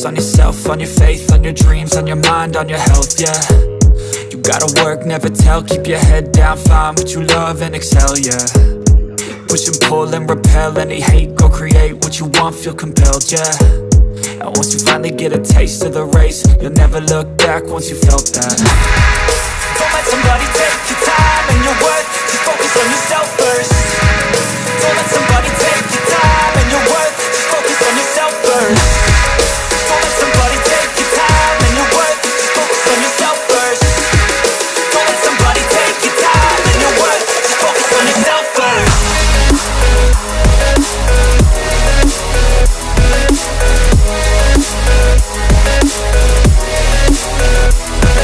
on yourself, on your faith, on your dreams, on your mind, on your health, yeah. You gotta work, never tell, keep your head down, find what you love and excel, yeah. Push and pull and repel any hate, go create what you want, feel compelled, yeah. And once you finally get a taste of the race, you'll never look back once you felt that. Don't let somebody take your time and your worth, just focus on yourself first. Don't let somebody take your time and your worth, just focus on yourself first.